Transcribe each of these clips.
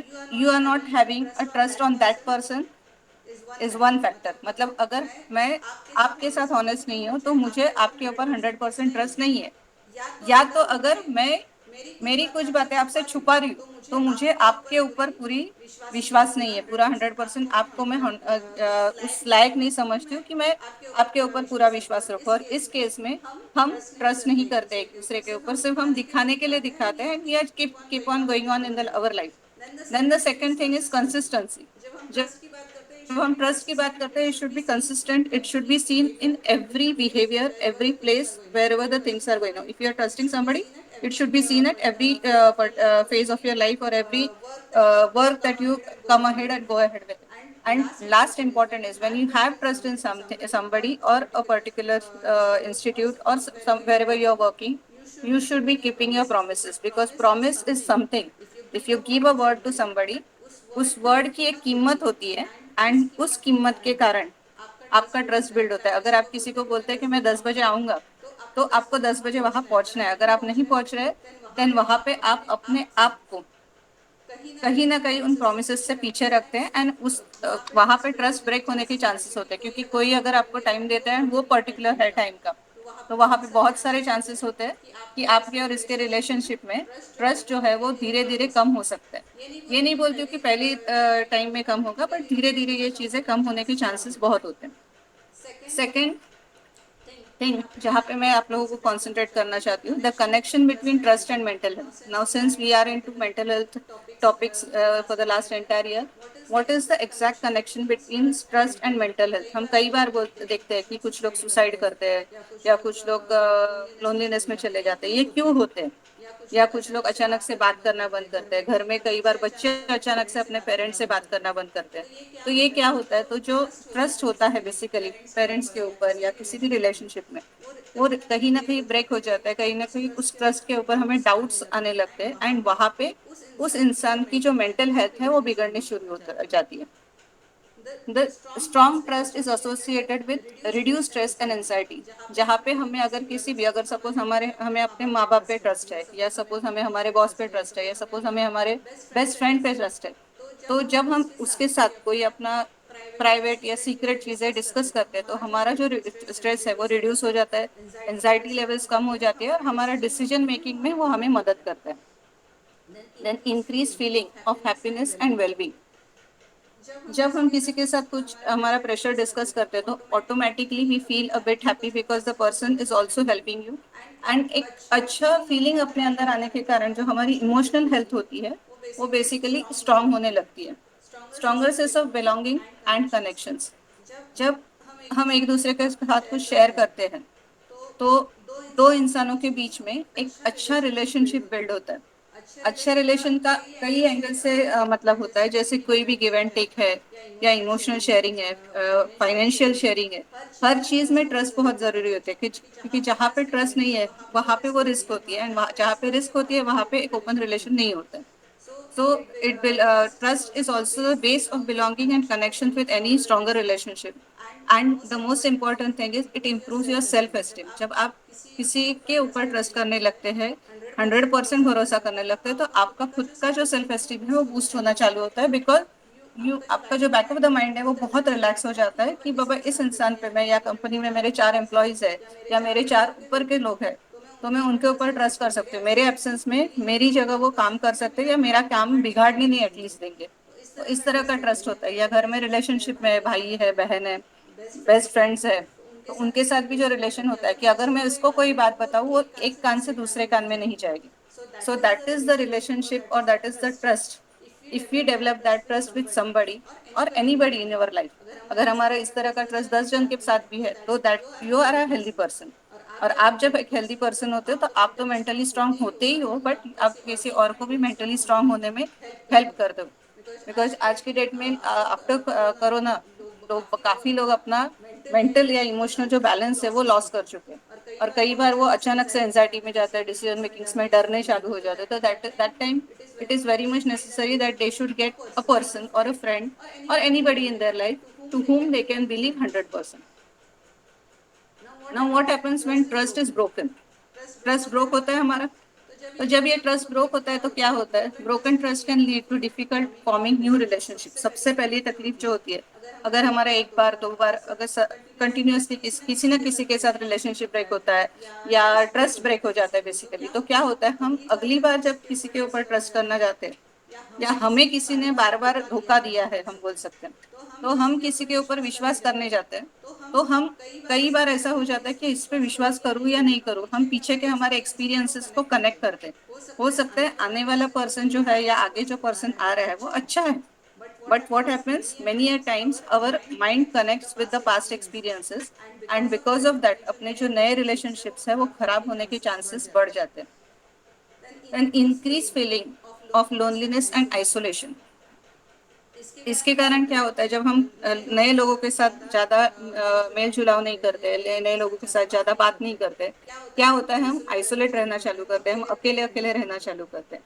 then you are you not are not having a having a trust on trust that on that person person is one is one factor factor. मतलब अगर मैं मैं आपके साथ आपके साथ honest नहीं हूँ ऑनेस्ट तो नहीं हूँ तो मुझे मुझे आपके ऊपर आपके ऊपर 100% 100% ट्रस्ट ट्रस्ट नहीं है। नहीं है। या तो या तो अगर अगर मैं मेरी मेरी कुछ कुछ बातें बातें आपसे आपसे छुपा रही छुपा रही हूँ हूँ तो तो मुझे मुझे आपके आपके ऊपर ऊपर पूरी पूरी विश्वास नहीं है, विश्वास पूरा नहीं है, पूरा 100% 100% आपको आपको मैं उस उस लायक नहीं लायक नहीं समझती हूँ कि समझती मैं हूँ कि मैं आपके ऊपर आपके पूरा ऊपर पूरा विश्वास रखूँ। विश्वास और रखूँ। इस और केस इस में केस में हम हम ट्रस्ट नहीं ट्रस्ट करते नहीं एक करते दूसरे एक के दूसरे ऊपर, के सिर्फ ऊपर, हम सिर्फ हम दिखाने के लिए दिखाने के लिए दिखाते हैं दिखाते वी हैं, are we are keep on keep going on on in going on in our our life. Life. Then the then the second thing is second thing is consistency. Consistency. जब हम जब ट्रस्ट की बात करते हैं it should हम be trust की बात कंसिस्टेंट, करते इट हैं, it should should be be seen in consistent, it should every be seen in behaviour, every every place, behavior, wherever every the things place, are going on. wherever If the you're things trusting are going on. somebody, If you are it trusting should be somebody, seen at it every should be seen at every phase of your life, or phase of every your life, or every work that you work come that you ahead and go come ahead ahead with. and go ahead with it. And And last last important is when important you is when have you trust have in trust in somebody or somebody a or a particular particular institute or institute or wherever you are wherever you are working, working, you should you be should be keeping your keeping your promises, because promises, because promise is promise is something. something। If you if give you a give word a to word to somebody, somebody, उस उस word की word एक की एक कीमत होती कीमत है, होती है। एंड उस एंड उस कीमत के कीमत के कारण कारण आपका ट्रस्ट आपका बिल्ड ट्रस्ट होता है। बिल्ड अगर होता है। आप अगर किसी आप को किसी बोलते को हैं कि मैं बोलते हैं कि 10 मैं बजे 10 बजे आऊँगा, आऊंगा, तो तो आपको 10 आपको बजे 10 वहाँ बजे वहां पहुँचना है। अगर पहुंचना है। आप अगर नहीं आप नहीं पहुँच रहे पहुंच रहे, देन वहां पे अपने आप अपने आप से आप को कहीं कहीं ना ना कहीं कहीं उन प्रोमिस से प्रोमिस से पीछे पीछे रखते हैं रखते हैं, एंड उस वहाँ पे वहां पे ट्रस्ट ब्रेक ट्रस्ट होने के ब्रेक होने के चांसेस होते हैं चांसेस क्योंकि होते हैं, क्योंकि कोई कोई अगर अगर आपको आपको टाइम टाइम देता है देता वो है वो पर्टिकुलर है पर्टिकुलर टाइम है का, टाइम का, तो वहाँ तो पे वहां बहुत पे सारे बहुत सारे चांसेस होते चांसेस हैं होते हैं कि कि आपके और आपके इसके और इसके रिलेशनशिप में रिलेशनशिप में ट्रस्ट जो है ट्रस्ट वो जो है धीरे वो धीरे धीरे कम धीरे हो कम सकता हो है। सकता है। ये नहीं ये बोलती नहीं कि बोलती हूँ कि पहली पहली टाइम टाइम में में कम कम होगा होगा, पर बट धीरे धीरे धीरे धीरे ये ये चीज़ें चीजें कम कम होने के होने के चांसेस चांसेस बहुत होते बहुत हैं। होते हैं। सेकेंड सेकेंड थिंग थिंग जहाँ पे मैं आप लोगों को कॉन्सेंट्रेट करना कॉन्सेंट्रेट चाहती करना हूँ द चाहती हूँ, the connection connection between between trust and trust mental and health. Mental now health. Now since we since are we into are into mental mental health health topics last for the last entire entire year, year what is the exact connection between trust and mental health? हम कई बार देखते हैं कि कुछ लोग suicide करते हैं, या कुछ लोग लोनलीनेस में चले जाते हैं, ये क्यों होते हैं? या कुछ लोग अचानक से बात करना बंद करते हैं, घर में कई बार बच्चे अचानक से अपने पेरेंट्स से बात करना बंद करते हैं। तो ये क्या होता है? तो जो ट्रस्ट होता है बेसिकली पेरेंट्स के ऊपर या किसी भी रिलेशनशिप में, वो कहीं ना कहीं ब्रेक हो जाता है, कहीं ना कहीं उस ट्रस्ट के ऊपर हमें डाउट्स आने लगते हैं, एंड वहां पे उस इंसान की जो मेंटल हेल्थ है वो बिगड़नी शुरू हो जाती है। The strong trust is associated with reduce stress and anxiety. जहाँ पे हमें अगर किसी भी, अगर सपोज हमारे हमें अपने माँ बाप पे ट्रस्ट है, या सपोज हमें हमारे बॉस पे ट्रस्ट है, या सपोज हमें हमारे बेस्ट फ्रेंड पे ट्रस्ट है, तो जब हम उसके साथ कोई अपना प्राइवेट या सीक्रेट चीजें डिस्कस करते हैं, तो हमारा जो स्ट्रेस है वो रिड्यूस हो जाता है, एंजाइटी लेवल्स कम हो जाती है, और हमारा डिसीजन मेकिंग में वो हमें मदद करता है। Then increase feeling of happiness and wellbeing. जब हम किसी के साथ कुछ हमारा प्रेशर डिस्कस करते हैं, तो automatically we feel a bit happy because the person is also helping you, and एक अच्छा फीलिंग अपने अंदर आने के कारण जो हमारी इमोशनल हेल्थ होती है वो बेसिकली स्ट्रांग होने लगती है। Stronger sense of belonging and connections. जब हम एक दूसरे के साथ कुछ शेयर करते हैं, तो दो इंसानों के बीच में एक अच्छा रिलेशनशिप बिल्ड होता है। अच्छा रिलेशन का कई एंगल से मतलब होता है, जैसे कोई भी गिव एंड टेक है, या इमोशनल शेयरिंग है, फाइनेंशियल शेयरिंग है। हर चीज में ट्रस्ट बहुत जरूरी होता है, क्योंकि जहाँ पे ट्रस्ट नहीं है वहां पे वो रिस्क होती है, एंड जहाँ पे रिस्क होती है वहां पे एक ओपन रिलेशन नहीं होता है। So it will trust is also the base of belonging and connections with any stronger relationship. And the most important thing is it improves your self esteem. जब आप किसी के ऊपर ट्रस्ट करने लगते हैं, 100% भरोसा करने लगते हैं, तो आपका खुद का जो सेल्फ एस्टीम है वो बूस्ट होना चालू होता है, बिकॉज यू आपका जो बैक ऑफ द माइंड है वो बहुत रिलैक्स हो जाता है कि बाबा इस इंसान पे मैं, या कंपनी में मेरे 4 एम्प्लॉयज है, या मेरे 4 ऊपर के लोग हैं, तो मैं उनके ऊपर ट्रस्ट कर सकती हूँ, मेरे एब्सेंस में मेरी जगह वो काम कर सकते हैं, या मेरा काम बिगाड़ने नहीं एटलीस्ट देंगे। तो इस तरह का ट्रस्ट होता है। या घर में रिलेशनशिप में भाई है, बहन है, बेस्ट फ्रेंड्स है, तो उनके साथ भी जो रिलेशन होता है कि अगर मैं इसको कोई बात बताऊँ वो एक कान से दूसरे कान में नहीं जाएगी। So that is the relationship, और that is the trust. If we develop that trust with somebody और एनीबडी इन योर लाइफ, अगर हमारा इस तरह का ट्रस्ट 10 जन के साथ भी है, तो that you are a healthy person. और आप जब एक हेल्दी पर्सन होते हो तो आप तो मेंटली स्ट्रांग होते ही हो, बट आप किसी और को भी मेंटली स्ट्रांग होने में हेल्प कर दो। बिकॉज आज की डेट में आफ्टर कोरोना लोग, काफी लोग अपना मेंटल या इमोशनल जो बैलेंस है वो लॉस कर चुके हैं, और कई बार वो अचानक से एंजाइटी में जाता है, डिसीजन मेकिंग्स में डरने चालू हो जाते हैं, तो that time it is very much necessary that they should get a person और अ फ्रेंड और anybody in their life to whom they can believe 100%. Now what happens when trust is broken? Trust broke होता है हमारा। तो जब ये trust broke होता है तो क्या होता है? Broken trust can lead to difficult forming new relationship. सबसे पहली तकलीफ जो होती है, अगर हमारा एक बार दो बार अगर कंटिन्यूअसली किसी ना किसी के साथ रिलेशनशिप ब्रेक होता है, या ट्रस्ट ब्रेक हो जाता है बेसिकली, तो क्या होता है? हम अगली बार जब किसी के ऊपर ट्रस्ट करना चाहते हैं, या हमें किसी ने बार बार धोखा दिया है, हम बोल सकते हैं, तो हम किसी के ऊपर विश्वास करने जाते हैं, तो हम कई बार ऐसा हो जाता है कि इस पे विश्वास करूं या नहीं करूं, हम पीछे के हमारे एक्सपीरियंसेस को कनेक्ट करते हैं। हो सकता है आने वाला पर्सन जो है, या आगे जो पर्सन आ रहा है वो अच्छा है, but what happens many a times our mind connects with the past experiences, and because of that अपने जो नए रिलेशनशिप्स है वो खराब होने के चांसेस बढ़ जाते हैं। And increase feeling of loneliness and isolation. इसके कारण क्या होता है? जब हम नए लोगों के साथ ज्यादा मेल जुलाव नहीं करते, नए लोगों के साथ ज्यादा बात नहीं करते, क्या होता है? हम आइसोलेट रहना चालू करते हैं, हम अकेले अकेले रहना चालू करते हैं,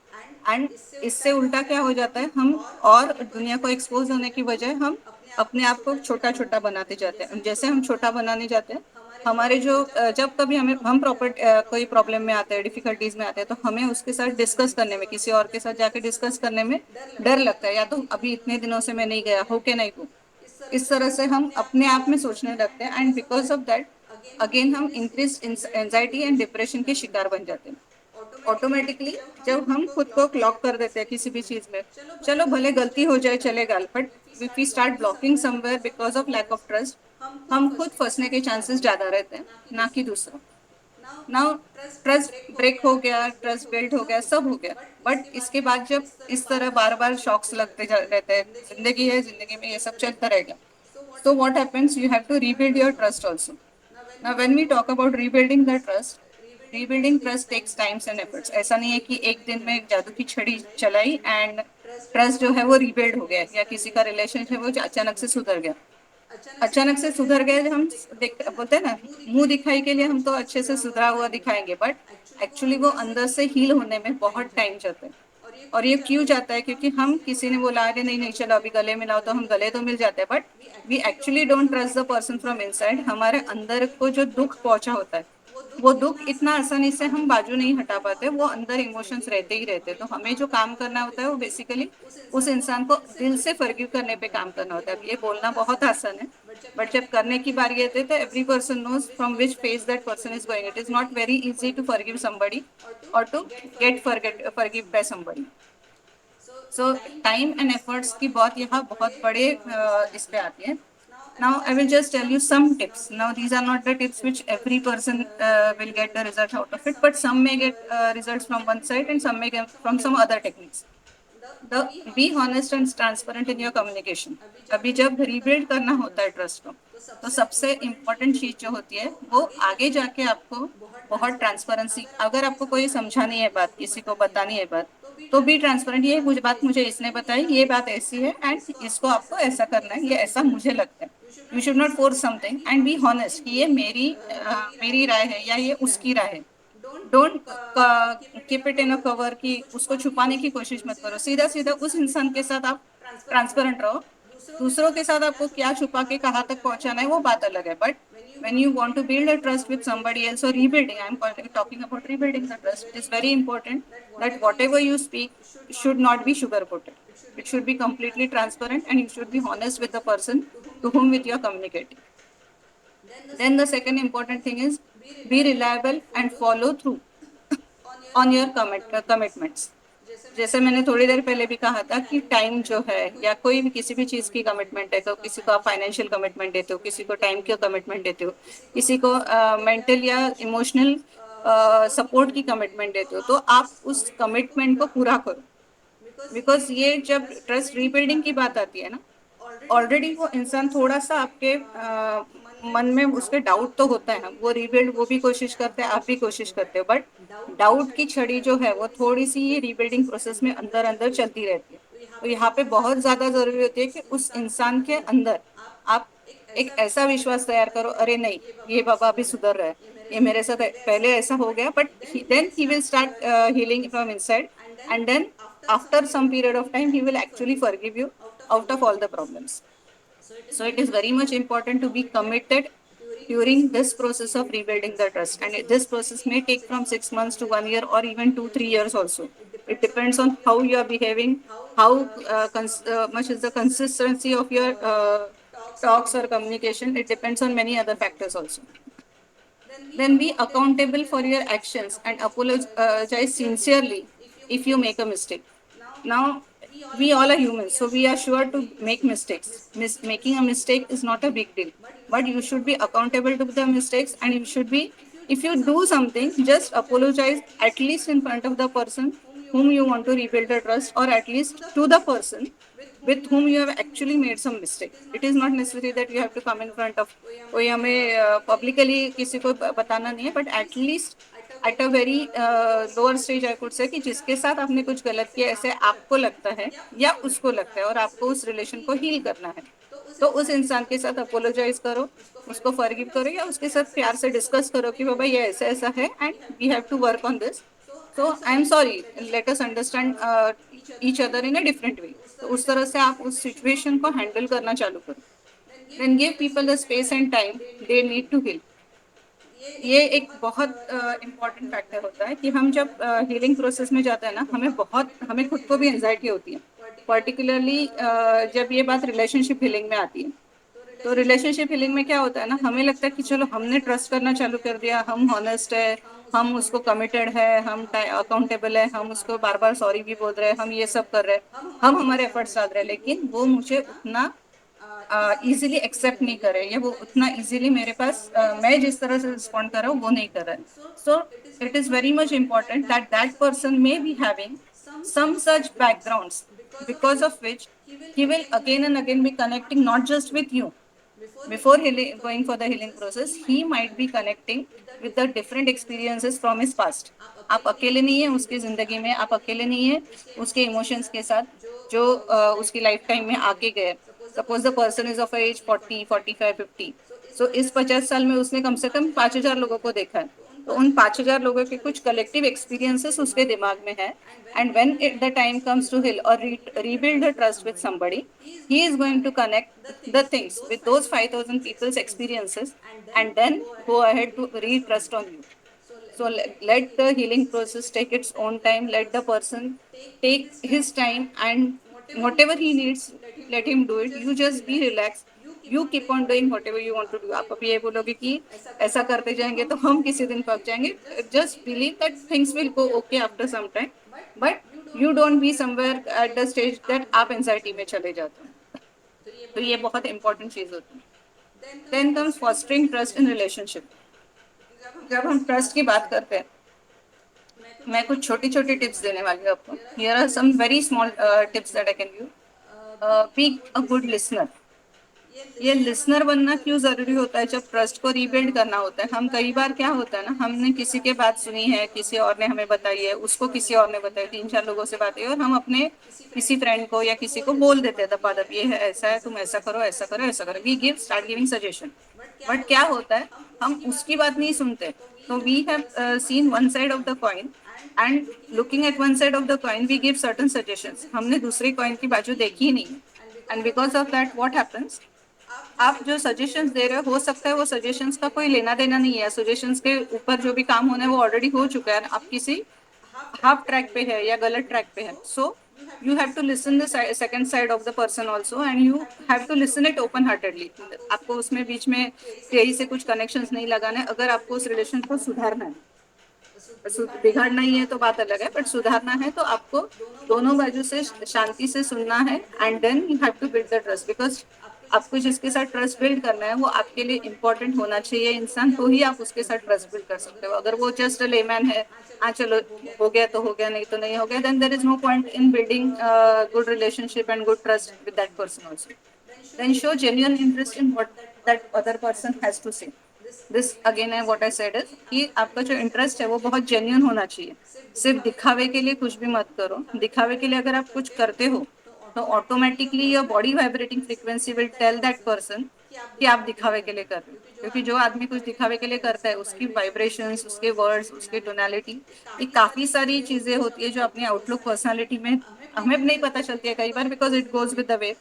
एंड इससे उल्टा क्या हो जाता है? हम और दुनिया को एक्सपोज होने की बजाय हम अपने आप को छोटा छोटा बनाते जाते हैं। जैसे हम छोटा बनाने जाते हैं, हमारे जो जब कभी हम प्रॉपर कोई प्रॉब्लम में आते हैं, डिफिकल्टीज में आते हैं, तो हमें उसके साथ डिस्कस करने में, किसी और के साथ जाके डिस्कस करने में डर लगता है, या तो अभी इतने दिनों से मैं नहीं गया हो के नहीं हूँ, इस तरह से हम अपने आप में सोचने लगते हैं, and because of that again हम इंक्रीज एंजाइटी एंड डिप्रेशन के शिकार बन जाते हैं। ऑटोमेटिकली जब हम खुद को लॉक कर देते हैं किसी भी चीज में, चलो भले गलती हो जाए चलेगा, but if we start blocking somewhere because of lack of trust, हम खुद फंसने के चांसेस ज्यादा रहते हैं, ना कि दूसरा। नाउ ट्रस्ट ब्रेक हो गया, ट्रस्ट बिल्ड हो गया, सब हो गया, बट इसके बाद जब इस तरह बार बार शॉक्स लगते रहते हैं, जिंदगी है, जिंदगी में ये सब चलता रहेगा, so what happens, you have to rebuild your trust also. Now when we talk about rebuilding the trust, rebuilding trust takes times and efforts. ऐसा नहीं है कि एक दिन में एक जादू की छड़ी चलाई एंड ट्रस्ट जो है वो रिबिल्ड हो गया, या किसी का रिलेशनशिप वो अचानक से सुधर गया। अचानक से सुधर गए हम, देख बोलते हैं ना, मुंह दिखाई के लिए हम तो अच्छे से सुधरा हुआ दिखाएंगे, बट एक्चुअली वो अंदर से हील होने में बहुत टाइम जाता है। और ये क्यों जाता है, क्योंकि हम किसी ने बोला अरे नहीं नहीं चलो अभी गले मिलाओ, तो हम गले तो मिल जाते हैं, but we actually don't trust the person from inside. हमारे अंदर को जो दुख पहुंचा होता है, वो दुख इतना आसानी से हम बाजू नहीं हटा पाते, वो अंदर इमोशंस रहते ही रहते, तो हमें जो काम करना होता है वो बेसिकली उस इंसान को दिल से फॉरगिव करने पे काम करना होता है। अब ये बोलना बहुत आसान है, बट जब करने की बारी आती है तो every person knows from which phase that person is going. It is not very easy to forgive somebody और to get forgive by somebody. So time and efforts की बात यहाँ बहुत बड़े इस पे आती है। Now I will just tell you some tips. Now these are not the tips which every person will get the result out of it, but some may get results from one side and some may get from some other techniques. The be honest and transparent in your communication. अभी जब rebuild करना होता है trust को, तो सबसे important चीज जो होती है वो आगे जाके आपको बहुत ट्रांसपेरेंसी, अगर आपको कोई समझानी है बात, किसी को बतानी है बात, तो भी ट्रांसपेरेंट, ये मुझे बात मुझे इसने बताई, ये बात ऐसी है एंड इसको आपको ऐसा करना है, ये ऐसा मुझे लगता है। You should not force something and be honest कि ये मेरी राय है या ये उसकी राय है। Don't keep it in a cover कि उसको छुपाने की कोशिश मत करो, सीधा सीधा उस इंसान के साथ आप ट्रांसपेरेंट रहो। दूसरों के साथ आपको क्या छुपा के कहाँ तक पहुंचाना है वो बात अलग है, but when you want to build a trust with somebody else or rebuilding, I'm talking about rebuilding the trust, it is very important that whatever you speak should not be sugar coated, it should be completely transparent and you should be honest with the person to whom with you are communicating. Then the second important thing is be reliable and follow through on your commitments. जैसे मैंने थोड़ी देर पहले भी कहा था कि time जो है या कोई भी किसी भी चीज की कमिटमेंट है, तो किसी को आप फाइनेंशियल कमिटमेंट देते हो, किसी को टाइम की कमिटमेंट देते हो, किसी को मेंटल या इमोशनल सपोर्ट की कमिटमेंट देते हो, तो आप उस कमिटमेंट को पूरा करो। बिकॉज ये जब ट्रस्ट रीबिल्डिंग की बात आती है ना, ऑलरेडी वो इंसान थोड़ा सा आपके मन में उसके डाउट तो होता है ना, वो रीबिल्ड वो भी कोशिश करते हैं, आप भी कोशिश करते हो, बट डाउट की छड़ी जो है वो थोड़ी सी ये रीबिल्डिंग प्रोसेस में अंदर अंदर चलती रहती है। तो यहाँ पे बहुत ज्यादा जरूरी होती है कि उस इंसान के अंदर आप एक ऐसा विश्वास तैयार करो, अरे नहीं ये बाबा अभी सुधर रहा है, ये मेरे साथ पहले ऐसा हो गया, but then he will start healing from inside, and then after some period of time he will actually forgive you out of all the problems. So it is very much important to be committed during this process of rebuilding the trust, and this process may take from 6 months to 1 year or even 2 3 years also. It depends on how you are behaving, how much is the consistency of your talks or communication. It depends on many other factors also. Then be accountable for your actions and apologize sincerely if you make a mistake. Now, we all are humans, so we are sure to make mistakes. Making a mistake is not a big deal, but you should be accountable to the mistakes, and you should be, if you do something, just apologize at least in front of the person whom you want to rebuild the trust, or at least to the person with whom you have actually made some mistake. It is not necessary that you have to come in front of, कोई हमें publicly किसी को बताना नहीं है, but at least at a very lower stage I could say कि जिसके साथ आपने कुछ गलत किया ऐसे आपको लगता है या उसको लगता है और आपको उस रिलेशन को हील करना है, तो उस इंसान के साथ अपोलोजाइज करो, उसको फॉरगिव करो, या उसके साथ प्यार से डिस्कस करो कि बाबा ये ऐसा ऐसा है and we have to work on this, so I am sorry, let us understand each other in a different way. तो उस तरह से आप उस सिचुएशन को हैंडल करना चालू करो। Then give people the space and time they need to heal. ये एक बहुत इम्पॉर्टेंट फैक्टर होता है कि हम जब हीलिंग प्रोसेस में जाते हैं ना, हमें खुद को भी एंजाइटी होती है, पर्टिकुलरली जब ये बात रिलेशनशिप हीलिंग में आती है। तो रिलेशनशिप हीलिंग में क्या होता है ना, हमें लगता है कि चलो हमने ट्रस्ट करना चालू कर दिया, हम हॉनेस्ट है, हम उसको कमिटेड है, हम अकाउंटेबल है, हम उसको बार बार सॉरी भी बोल रहे हैं, हम ये सब कर रहे हैं, हम हमारे एफर्ट्स डाल रहे हैं, लेकिन वो मुझे उतना इजीली एक्सेप्ट नहीं कर रहे, या वो उतना इजीली मेरे पास मैं जिस तरह से रिस्पॉन्ड कर रहा हूँ वो नहीं कर रहा है। So it is very much important that that person may be having some such backgrounds because of which he will again and again be connecting not just with you before healing, going for the healing process, he might be connecting with the different experiences from his past. आप अकेले नहीं है उसकी जिंदगी में, आप अकेले नहीं है उसके इमोशंस के साथ जो उसकी लाइफ टाइम में आके गए। Suppose the person is of age 40, 45, 50, so इस 50 साल में उसने कम से कम 5,000 लोगों को देखा है। तो उन 5,000 लोगों के कुछ कलेक्टिव एक्सपीरियंसेस उसके दिमाग में है, and when the time comes to heal और rebuild the trust with somebody, he is going to connect the things with those 5,000 people's experiences, and then go ahead to re-trust on you. So let the healing process take its own time. Let the person take his time, and whatever he needs, let him do it. You just be relaxed. You keep on doing whatever you want to do. आप अभी ये बोलोगे कि ऐसा करते जाएंगे तो हम किसी दिन पक जाएंगे. Just believe that things will go okay after some time. But you don't be somewhere at the stage that आप एंजाइटी में चले जाते हो. तो ये बहुत इंपॉर्टेंट चीज होती है. Then comes fostering trust in relationship. जब हम ट्रस्ट की बात करते हैं, मैं कुछ छोटी छोटी टिप्स देने वाली हूँ आपको. Here are some very small tips that I can give. Be a good listener. ये लिसनर बनना क्यों जरूरी होता है जब ट्रस्ट को रीबिल्ड करना होता है. हम कई बार क्या होता है ना, हमने किसी के बात सुनी है, किसी और ने हमें बताई है, उसको किसी और ने बताई, 3-4 लोगों से बात है, और हम अपने किसी फ्रेंड को या किसी को बोल देते हैं दबा ये है, ऐसा है, तुम ऐसा करो, ऐसा करो, ऐसा करो. We give start giving suggestion. But क्या होता है, हम उसकी बात नहीं सुनते. तो we have seen one side of the coin, and looking at one side of the coin we give certain suggestions. हमने दूसरी कॉइन की बाजू देखी ही नहीं. And because of that what happens, आप जो सजेशंस दे रहे हो सकता है वो सजेशंस का कोई लेना देना नहीं है. सजेशंस के ऊपर जो भी काम होना है वो ऑलरेडी हो चुका है. आप किसी हाफ ट्रैक पे है या गलत ट्रैक पे है. So you have to listen the second side of the person also, and you have to listen it open heartedly. आपको उसमें बीच में तेजी से कुछ कनेक्शंस नहीं लगाने. अगर आपको उस रिलेशन को सुधारना है, बिगाड़ना ही है तो बात अलग है, बट सुधारना है तो आपको दोनों बाजू से शांति से सुनना है. And then you have to build the trust, because आपको जिसके साथ ट्रस्ट बिल्ड करना है वो आपके लिए इंपॉर्टेंट होना चाहिए इंसान, तो ही आप उसके साथ ट्रस्ट बिल्ड कर सकते हो. अगर वो जस्ट लेमैन है, हाँ चलो हो गया तो हो गया, नहीं तो नहीं हो गया, then there is no point in building good relationship and good trust with that person also. Then show genuine interest in what that other person has to say. This again है what I said is कि आपका जो interest है वो बहुत genuine होना चाहिए. सिर्फ दिखावे के लिए कुछ भी मत करो. दिखावे के लिए अगर आप कुछ करते हो तो automatically your body vibrating frequency will tell that person कि आप दिखावे के लिए कर रहे हो. क्योंकि जो आदमी कुछ दिखावे के लिए करता है उसकी वाइब्रेशंस, उसके वर्ड्स, उसकी टोनालिटी, ये काफी सारी चीजें होती है जो अपनी आउटलुक पर्सनालिटी में हमें नहीं पता चलती है कई बार, because it goes with the way,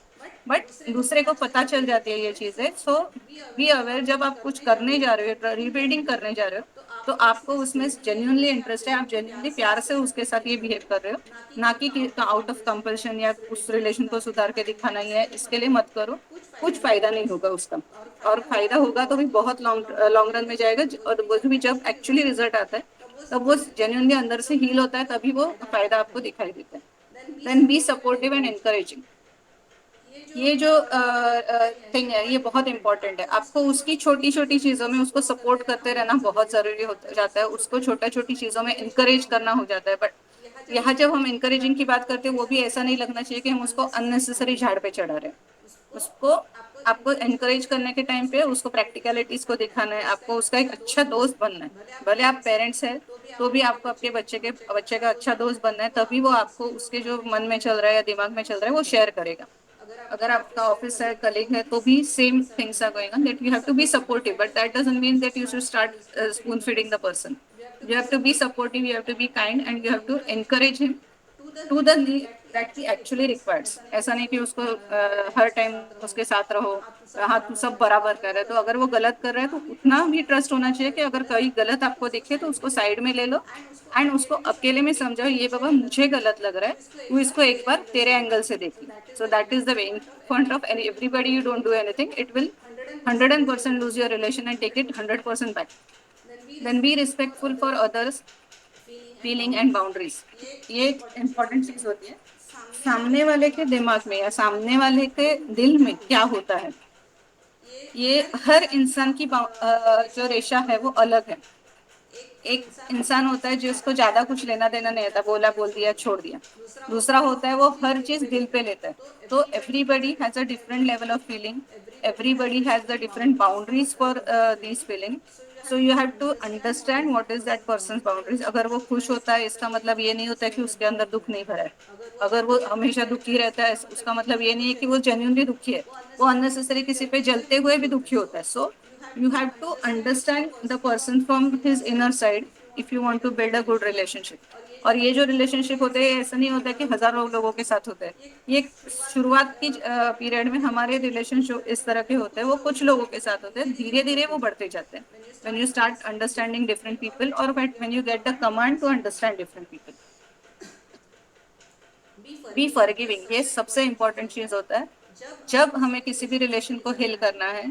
but दूसरे को पता चल जाती है ये चीजें. सो बी अवेयर, जब आप कुछ करने जा रहे हो, रीबिल्डिंग करने जा रहे हो, तो आपको उसमें जेन्युइनली इंटरेस्ट है, आप जेन्युइनली प्यार से उसके साथ ये बिहेव कर रहे हो, ना कि आउट ऑफ कंपल्शन या उस रिलेशन को सुधार के दिखाना ही है, इसके लिए मत करो. कुछ फायदा नहीं होगा उसका, और फायदा होगा तो भी बहुत लॉन्ग लॉन्ग रन में जाएगा. और वो भी जब एक्चुअली रिजल्ट आता है तब वो जेन्युइनली अंदर से हील होता है, तभी वो फायदा आपको दिखाई देता है. Then be supportive and encouraging. ये जो थिंग है ये बहुत इंपॉर्टेंट है. आपको उसकी छोटी छोटी चीजों में उसको सपोर्ट करते रहना बहुत जरूरी हो जाता है. उसको छोटा छोटी चीजों में इंकरेज करना हो जाता है. बट यहाँ जब हम इंकरेजिंग की बात करते हैं वो भी ऐसा नहीं लगना चाहिए कि हम उसको अननेसेसरी झाड़ पे चढ़ा रहे हैं. उसको आपको एनकरेज करने के टाइम पे उसको प्रैक्टिकलिटीज को दिखाना है. आपको उसका एक अच्छा दोस्त बनना है. भले आप पेरेंट्स हैं तो भी आपको आपके बच्चे का अच्छा दोस्त बनना है. तभी वो आपको उसके जो मन में चल रहा है या दिमाग में चल रहा है वो शेयर करेगा. अगर आपका ऑफिस है, कलीग है, तो भी same things are going on, that you have to be supportive, but that doesn't mean that you should start spoon feeding the person. You have to be supportive, you have to be kind, and you have to encourage him to the need that he actually requires. ऐसा नहीं कि उसको हर time उसके साथ रहो, हाँ तू सब बराबर कर रहा है, तो अगर वो गलत कर रहा है तो उतना भी ट्रस्ट होना चाहिए कि अगर कहीं गलत आपको दिखे तो उसको साइड में ले लो एंड उसको अकेले में समझाओ, ये बाबा मुझे गलत लग रहा है, तू इसको एक बार तेरे एंगल से देखी। सो that is the way in front of everybody you don't do anything, it will 100% lose your relation and take it 100% back. Then be respectful for others feeling and boundaries. ये एक इम्पॉर्टेंट चीज होती है। सामने वाले के दिमाग में या सामने वाले के दिल में क्या होता है, ये हर इंसान की जो रेशा है वो अलग है। एक इंसान होता है जिसको ज्यादा कुछ लेना देना नहीं होता, बोला बोल दिया छोड़ दिया। दूसरा होता है वो हर चीज दिल पे लेता है। तो everybody has a different level of feeling, everybody has the different boundaries for this feeling. So you have to understand what is that person boundaries. अगर वो खुश होता है इसका मतलब ये नहीं होता है कि उसके अंदर दुख नहीं भरा है। अगर वो हमेशा दुखी रहता है उसका मतलब ये नहीं है कि वो जेन्युइनली दुखी है। वो अननेसेसरी किसी पे जलते हुए भी दुखी होता है। सो you have to understand the person from his inner side if you want to build a good relationship। और ये जो रिलेशनशिप होते हैं ऐसा नहीं होता है कि हजारों लोगों के साथ होते हैं। ये शुरुआत की पीरियड में हमारे रिलेशन जो इस तरह के होते हैं वो कुछ लोगों के साथ होते हैं, धीरे धीरे वो बढ़ते जाते हैं when you start understanding different people or when you get the command to understand different people। Be forgiving, ये सबसे इंपॉर्टेंट चीज होता है। जब हमें किसी भी रिलेशन को हील करना है,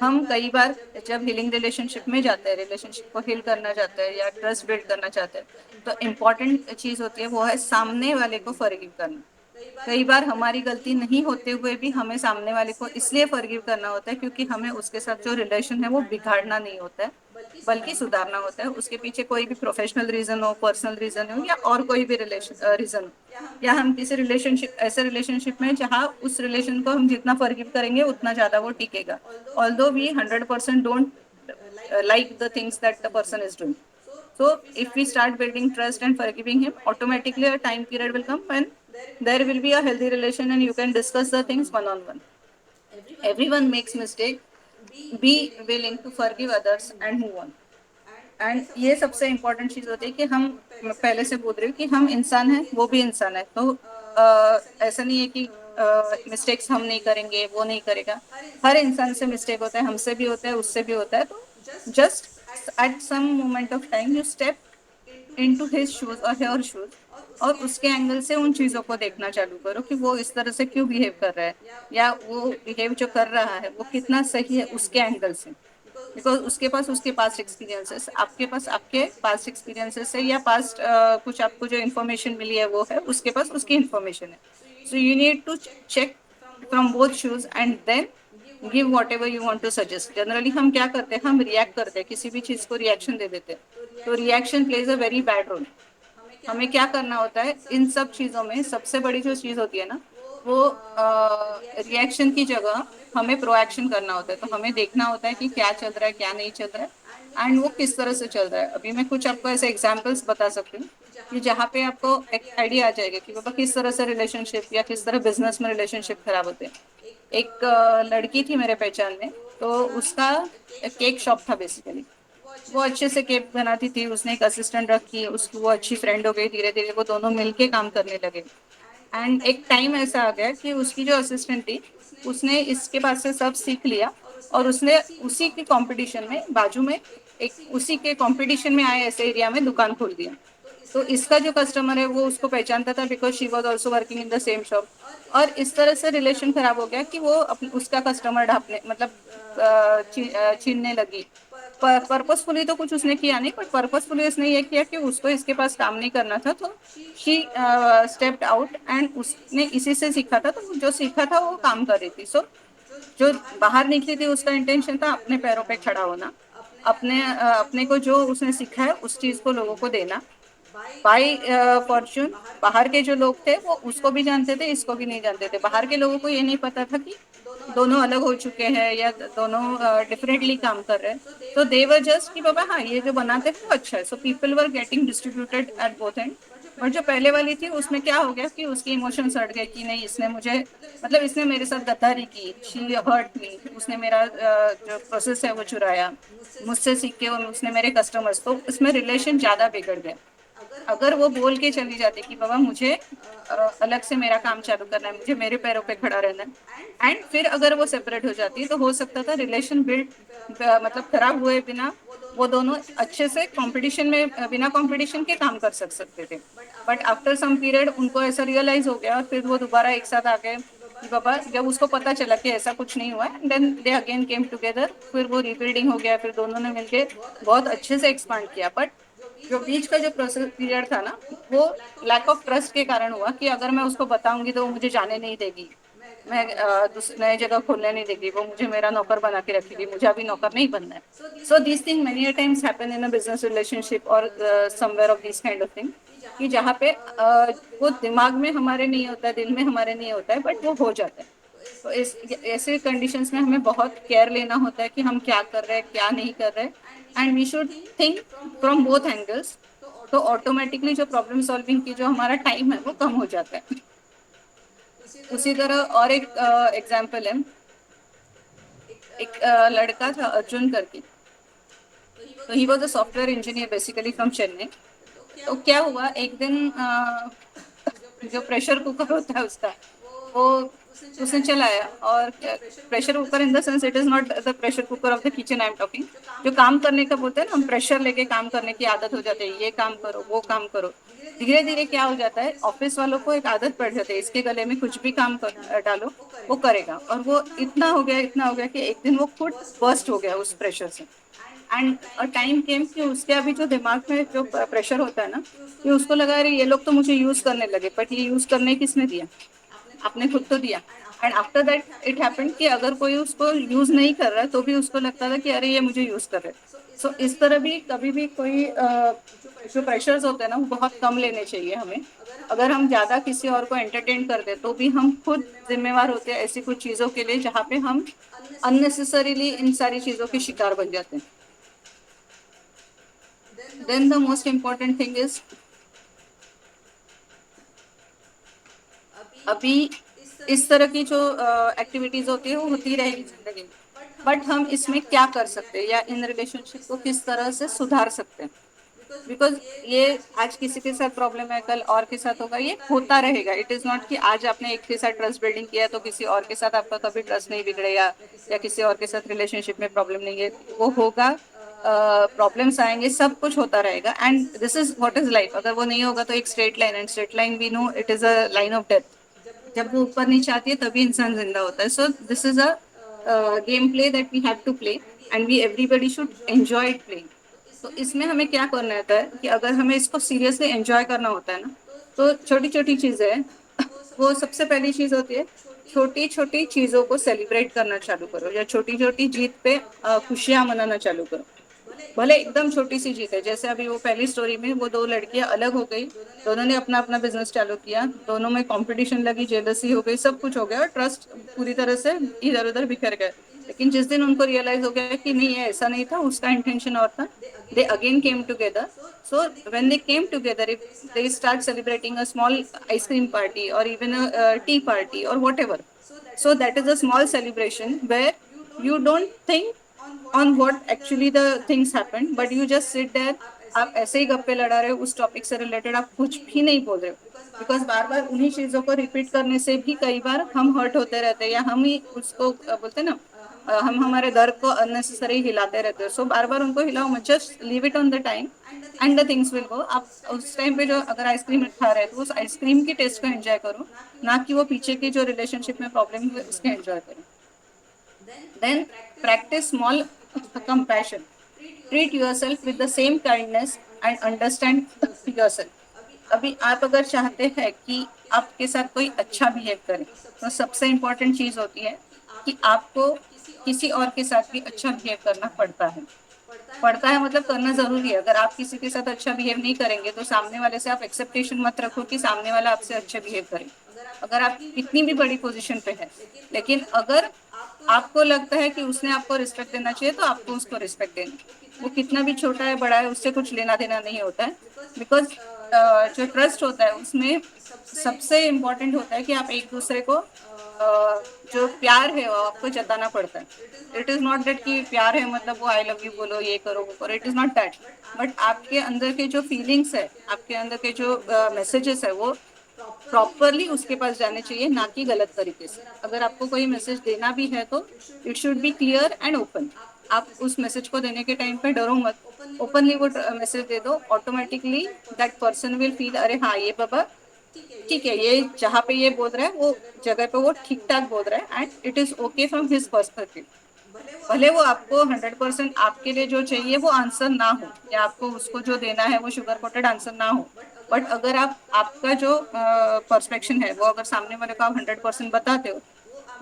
हम कई बार जब हीलिंग रिलेशनशिप में जाते हैं, रिलेशनशिप को हील करना चाहते हैं या ट्रस्ट बिल्ड करना चाहते हैं, तो इम्पॉर्टेंट चीज होती है वो है सामने वाले को फॉरगिव करना। कई बार हमारी गलती नहीं होते हुए भी हमें सामने वाले को इसलिए फॉरगिव करना होता है क्योंकि हमें उसके साथ जो रिलेशन है वो बिगाड़ना नहीं होता है बल्कि सुधारना होता है। उसके पीछे कोई भी प्रोफेशनल रीजन हो, पर्सनल रीजन हो या और कोई भी रिलेशन रीजन हो, या हम किसी रिलेशनशिप ऐसे रिलेशनशिप में जहाँ उस रिलेशन को हम जितना फॉरगिव करेंगे उतना ज्यादा वो टिकेगा। Although we 100% don't like the things that the person is doing। So if we start building trust and forgiving him, automatically a time period will come when there will be a healthy relation and you can discuss the things one on one। Everyone makes mistake, be willing to forgive others and move on। And ये सबसे important चीज होती है कि हम, मैं पहले से बोल रही हूँ कि हम इंसान हैं वो भी इंसान है। तो ऐसा नहीं है कि मिस्टेक्स हम नहीं करेंगे वो नहीं करेगा। हर इंसान से मिस्टेक होता है, हमसे भी होता है उससे भी होता है। तो just at some moment of time you step into his shoes और हेयर शूज और उसके एंगल से उन चीजों को देखना चालू करो कि वो इस तरह से क्यों बिहेव कर रहा है या वो बिहेव जो कर रहा है वो कितना सही है उसके एंगल से। बिकॉज उसके पास उसके पास्ट एक्सपीरियंसेस, आपके पास आपके पास्ट एक्सपीरियंसेस है या पास्ट कुछ आपको जो इन्फॉर्मेशन मिली है वो है, उसके पास उसकी इन्फॉर्मेशन है। So you need to check from both shoes and then give whatever you want to suggest. Generally हम क्या करते हैं, हम रिएक्ट करते हैं, किसी भी चीज को रिएक्शन दे देते हैं। तो reaction plays a very bad role. हमें क्या करना होता है इन सब चीजों में, सबसे बड़ी जो चीज होती है ना वो रिएक्शन की जगह हमें प्रोएक्शन करना होता है। तो हमें देखना होता है कि क्या चल रहा है क्या नहीं चल रहा है एंड वो किस तरह से चल रहा है। अभी मैं कुछ आपको ऐसे एग्जांपल्स बता सकती हूँ कि जहाँ पे आपको एक आइडिया आ जाएगा कि बाबा किस तरह से रिलेशनशिप या किस तरह बिजनेस में रिलेशनशिप खराब होते हैं। एक लड़की थी मेरे पहचान में, तो उसका केक शॉप था बेसिकली। वो अच्छे से केक बनाती थी, उसने एक असिस्टेंट रखी, उसकी वो अच्छी फ्रेंड हो गई, धीरे धीरे वो दोनों मिलके काम करने लगे। एंड एक टाइम ऐसा आ गया कि उसकी जो असिस्टेंट थी उसने इसके पास से सब सीख लिया और उसने उसी के कंपटीशन में बाजू में एक उसी के कंपटीशन में आए ऐसे एरिया में दुकान खोल दिया। तो इसका जो कस्टमर है वो उसको पहचानता था because she was also working in the same shop. और इस तरह से रिलेशन खराब हो गया कि वो उसका कस्टमर ढापने मतलब छीनने लगी। पर्पसफुली तो कुछ उसने किया नहीं, बट पर्पसफुली उसने ये किया कि उसको इसके पास काम नहीं करना था। तो शी स्टेप्ड आउट एंड उसने इसी से सीखा था, तो जो सीखा था वो काम कर रही थी। सो जो बाहर निकली थी उसका इंटेंशन था अपने पैरों पे खड़ा होना, अपने को जो उसने सीखा है उस चीज को लोगों को देना। बाई फॉर्चून बाहर के जो लोग थे वो उसको भी जानते थे, इसको भी नहीं जानते थे। बाहर के लोगों को ये नहीं पता था कि दोनों अलग हो चुके हैं या दोनों डिफरेंटली काम कर रहे हैं। तो दे वर जस्ट कि बाबा हाँ ये जो बनाते हैं वो अच्छा है। So people were getting distributed at both and. But जो पहले वाली थी उसमें क्या हो गया कि उसके इमोशंस हट गए कि नहीं इसने मुझे मतलब इसने मेरे साथ गद्दारी की, शी हर्ट मी, उसने मेरा जो प्रोसेस है वो चुराया, मुझसे सीख के उसने मेरे कस्टमर्स, तो इसमें रिलेशन ज्यादा बिगड़ गया। अगर वो बोल के चली जाती कि बाबा मुझे अलग से मेरा काम चालू करना है, मुझे मेरे पैरों पे खड़ा रहना है, एंड फिर अगर वो सेपरेट हो जाती तो हो सकता था रिलेशन बिल्ड मतलब खराब हुए बिना वो दोनों अच्छे से कंपटीशन में बिना कंपटीशन के काम कर सकते थे। बट आफ्टर सम पीरियड उनको ऐसा रियलाइज हो गया और फिर वो दोबारा एक साथ आ गए कि बाबा, जब उसको पता चला कि ऐसा कुछ नहीं हुआ है, then they again came together, फिर वो रिबिल्डिंग हो गया, फिर दोनों ने मिलके बहुत अच्छे से एक्सपांड किया। बट जो बीच का जो प्रोसेस पीरियड था ना, वो लैक ऑफ ट्रस्ट के कारण हुआ कि अगर मैं उसको बताऊंगी तो वो मुझे जाने नहीं देगी, मैं नए जगह खोलने नहीं देगी, वो मुझे मेरा नौकर बना के रखेगी, मुझे अभी नौकर नहीं बनना है। So this thing many times happen in a business relationship और somewhere of this kind of thing, कि जहाँ पे वो दिमाग में हमारे नहीं होता है, दिल में हमारे नहीं होता है, बट वो हो जाता है। तो इस ऐसे कंडीशंस में हमें बहुत केयर लेना होता है कि हम क्या कर रहे हैं, क्या नहीं कर रहे, and we should think from both angles. तो ऑटोमेटिकली जो प्रॉब्लम सॉल्विंग की जो हमारा टाइम है वो कम हो जाता है। उसी तरह और एक एग्जाम्पल है, एक लड़का था अर्जुन करके। तो he was a software engineer basically from Chennai. तो क्या हुआ एक दिन, जो प्रेशर कुकर होता है उसका, वो उसने चलाया। और pressure cooker in the sense, it is not the pressure cooker of the kitchen I am talking. जो काम करने का बोलते हैं ना, हम प्रेशर लेके काम करने की आदत हो जाती है, ये काम करो वो काम करो। धीरे धीरे क्या हो जाता है, ऑफिस वालों को एक आदत पड़ जाती है, इसके गले में कुछ भी काम डालो वो करेगा। और वो इतना हो गया, इतना हो गया कि एक दिन वो खुद बर्स्ट हो गया उस प्रेशर से। एंड अ टाइम केम कि उसके अभी जो दिमाग में जो प्रेशर होता है ना, ये उसको लगा अरे ये लोग तो मुझे यूज करने लगे, बट ये यूज करने किसने दिया? आपने खुद तो दिया। And after that it happened कि अगर कोई उसको यूज नहीं कर रहा है तो भी उसको लगता था कि अरे ये मुझे यूज कर रहे हैं। सो इस तरह भी कभी भी कोई जो प्रेशर्स होते हैं ना वो बहुत कम लेने चाहिए हमें। अगर हम ज्यादा किसी और को एंटरटेन कर दे तो भी हम खुद जिम्मेवार होते हैं ऐसी कुछ चीजों के लिए जहाँ पे हम अननेसेसरीली इन सारी चीजों के शिकार बन जाते हैं। Then the most important thing is, अभी इस तरह की जो एक्टिविटीज होती है वो होती रहेगी जिंदगी में, बट हम इसमें क्या कर सकते हैं या इन रिलेशनशिप को किस तरह से सुधार सकते हैं? बिकॉज ये आज किसी के साथ प्रॉब्लम है, कल और के साथ होगा, ये होता रहेगा। इट इज नॉट कि आज आपने एक के साथ ट्रस्ट बिल्डिंग किया तो किसी और के साथ आपका कभी ट्रस्ट नहीं बिगड़ेगा, या किसी और के साथ रिलेशनशिप में प्रॉब्लम नहीं है, वो होगा। प्रॉब्लम्स आएंगे, सब कुछ होता रहेगा, and this is what is life. अगर वो नहीं होगा तो एक straight line, and straight line we know it is a line of death. जब वो ऊपर नीचे आती है तभी इंसान जिंदा होता है। So this is a game play that we have to play, and we everybody should enjoy it playing. तो इसमें हमें क्या करना होता है कि अगर हमें इसको सीरियसली एंजॉय करना होता है ना, तो छोटी छोटी चीजें हैं, वो सबसे पहली चीज होती है, छोटी छोटी चीजों को सेलिब्रेट करना चालू करो, या छोटी छोटी जीत पे खुशियां मनाना चालू करो। भले एकदम छोटी सी जीत है, जैसे अभी वो पहली स्टोरी में वो दो लड़कियां अलग हो गई, दोनों ने अपना अपना बिजनेस चालू किया, दोनों में कंपटीशन लगी, जेलसी हो गई, सब कुछ हो गया और ट्रस्ट पूरी तरह से इधर उधर बिखर गए। लेकिन जिस दिन उनको रियलाइज हो गया कि नहीं ये ऐसा नहीं था, उसका इंटेंशन और था, दे again came together. So when they came together, if they start celebrating a small ice cream party और इवन अ टी पार्टी और what ever, so that is a small celebration where you don't think on what actually the things happened, but you just sit there। आप ऐसे ही गप्पे लड़ा रहे हो, उस topic से रिलेटेड आप कुछ भी नहीं बोल रहे हो, बिकॉज बार बार उन्हीं चीजों को रिपीट करने से भी कई बार हम हर्ट होते रहते हैं, या हम ही उसको बोलते हैं ना, हम हमारे दर्द को अननेसेसरी हिलाते रहते हैं। सो बार बार उनको हिलाओ मत, just leave it on the time and the things will go. आप उस टाइम पे जो अगर आइसक्रीम खा रहे हैं तो उस आइसक्रीम की टेस्ट को एंजॉय करो, ना कि वो पीछे की जो रिलेशनशिप में प्रॉब्लम हुए उसके एंजॉय करो। Then practice small compassion, treat yourself with the same kindness and understand yourself. अभी आप अगर चाहते हैं कि आपके साथ कोई अच्छा बिहेव करे, तो सबसे इम्पोर्टेंट चीज होती है कि आपको किसी और के साथ भी अच्छा बिहेव करना पड़ता है। पड़ता है मतलब करना जरूरी है। अगर आप किसी के साथ अच्छा बिहेव नहीं करेंगे तो सामने वाले से आप एक्सेप्टेशन मत रखो कि सामने वाला आपसे अच्छा बिहेव करे। अगर आप कितनी भी बड़ी पोजीशन पे है, लेकिन अगर आपको लगता है कि उसने आपको रिस्पेक्ट देना चाहिए तो आपको उसको रिस्पेक्ट देना। वो कितना भी छोटा है बड़ा है उससे कुछ लेना देना नहीं होता है। बिकॉज जो ट्रस्ट होता है उसमें सबसे इम्पोर्टेंट होता है कि आप एक दूसरे को जो प्यार है वो आपको जताना जताना पड़ता पड़ता है। है। It is not it is that कि नॉट दैट कि प्यार है प्यार तो है आई मतलब लव वो यू आई लव बोलो, यू ये बोलो, करो ये वो करो, करो, वो इट इज़ करो, not it is that. Not that. But but आपके अंदर के जो फीलिंग्स है, आपके अंदर के जो मैसेजेस है, वो प्रॉपरली उसके पास जाने चाहिए, ना कि गलत तरीके से। अगर आपको कोई मैसेज देना भी है तो it should be clear and open. आप उस मैसेज को देने के टाइम पे डरो मत, ओपनली वो मैसेज दे दो। Automatically that person will feel, अरे हाँ ये बाबा ठीक है, ये जहाँ पे ये बोल रहा है वो जगह पे वो ठीक ठाक बोल रहा है, and it is okay from his perspective. भले वो आपको 100% आपके लिए जो चाहिए वो आंसर ना हो, या आपको उसको जो देना है वो शुगर कोटेड आंसर ना हो, बट अगर आप आपका जो पर्सपेक्शन है वो अगर सामने वाले को आप 100% बताते हो,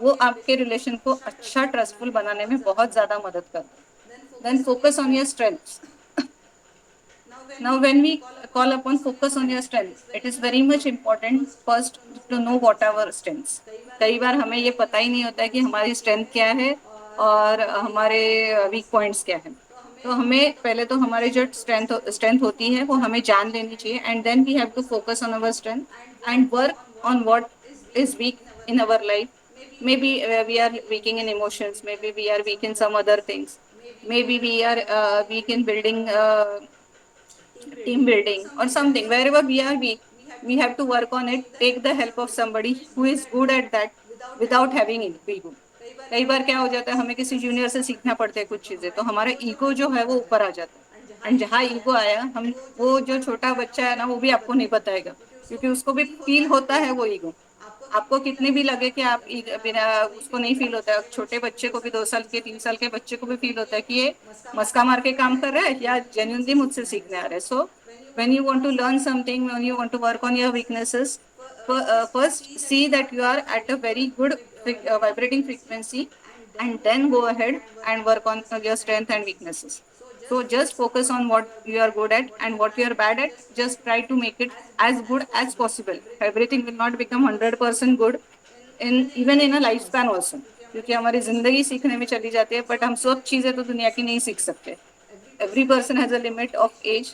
वो आपके रिलेशन को अच्छा ट्रस्टफुल बनाने में बहुत ज्यादा मदद करता है। Then focus on your strengths. Now, when we call upon focus on your strength, it is very much important first to know what our strengths. कई बार हमें ये पता ही नहीं होता है कि हमारी स्ट्रेंथ क्या है और हमारे वीक पॉइंट्स क्या है। तो हमें पहले तो हमारे जो स्ट्रेंथ होती है वो हमें जान लेनी चाहिए, and then we have to focus on our strength and work on what is weak in our life. Maybe we are weak in emotions, maybe we are weak in some other things, maybe we are weak in building team building or something. Wherever we are weak, we have to work on it, take the help of somebody who is good at that without having ego. कई बार क्या हो जाता है, हमें किसी junior से सीखना पड़ता है कुछ चीजें, तो हमारा ईगो जो है वो ऊपर आ जाता है, एंड जहाँ ईगो आया, हम वो जो छोटा बच्चा है ना वो भी आपको नहीं बताएगा, क्योंकि उसको भी फील होता है वो ईगो। आपको कितने भी लगे कि आप बिना उसको नहीं फील होता है, छोटे बच्चे को भी, 2 साल के 3 साल के बच्चे को भी फील होता है कि ये मस्का मार के काम कर रहा है या जेन्युइनली मुझसे सीखने आ रहा है। सो when you want to learn something, when you want to work on your weaknesses, first see that you are at a very good vibrating frequency, and then go ahead and work on your strength and weaknesses. So just focus on what you are good at, and what you are bad at, just try to make it as good as possible. Everything will not become 100% good in even in a life span also, क्योंकि हमारी जिंदगी सीखने में चली जाती है, but हम सब चीजें तो दुनिया की नहीं सीख सकते। Every person has a limit of age.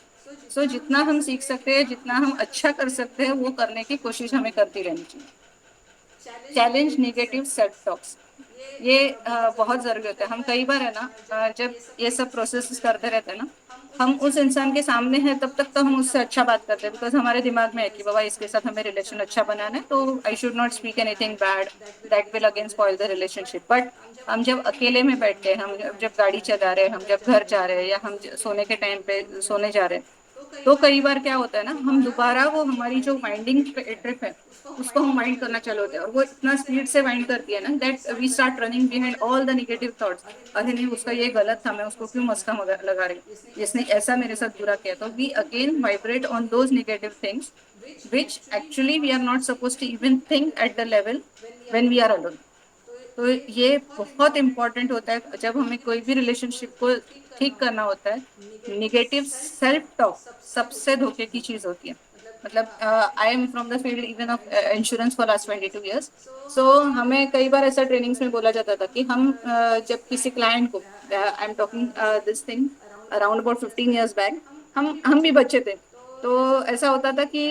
So जितना हम सीख सकते हैं, जितना हम अच्छा कर सकते हैं, वो करने की कोशिश हमें करती रहनी चाहिए। चैलेंज नेगेटिव सेल्फ टॉक्स, ये बहुत जरूरी होता है। हम कई बार है ना, जब ये सब प्रोसेस करते रहते हैं ना, हम उस इंसान के सामने हैं तब तक तो हम उससे अच्छा बात करते हैं, बिकॉज हमारे दिमाग में है कि बाबा इसके साथ हमें रिलेशन अच्छा बनाना है, तो I should not speak anything bad that will again spoil the relationship. But हम जब अकेले में बैठते हैं, हम जब गाड़ी चला रहे हैं, हम जब घर जा रहे हैं, या हम सोने के टाइम पे सोने जा रहे हैं, तो कई बार क्या होता है ना, हम दोबारा वो हमारी जो माइंडिंग ट्रिप है उसको हम माइंड करना चालू होते हैं, और वो इतना स्पीड से माइंड करती है ना that we start running behind all the negative thoughts. अरे नहीं, उसका ये गलत था, मैं उसको क्यों मस्का लगा रही हूँ, इसने ऐसा मेरे साथ बुरा किया। तो we again vibrate on those negative things which actually we are not supposed to even think at the level when we are alone. तो ये बहुत इंपॉर्टेंट होता है जब हमें कोई भी रिलेशनशिप को ठीक करना होता है। निगेटिव सेल्फ टॉक सबसे धोखे की चीज होती है। मतलब आई am from the field even of insurance for last 22 years। सो हमें कई बार ऐसा ट्रेनिंग्स में बोला जाता था कि हम जब किसी क्लाइंट को, I am talking this thing around about 15 years back, हम भी बच्चे थे, तो ऐसा होता था कि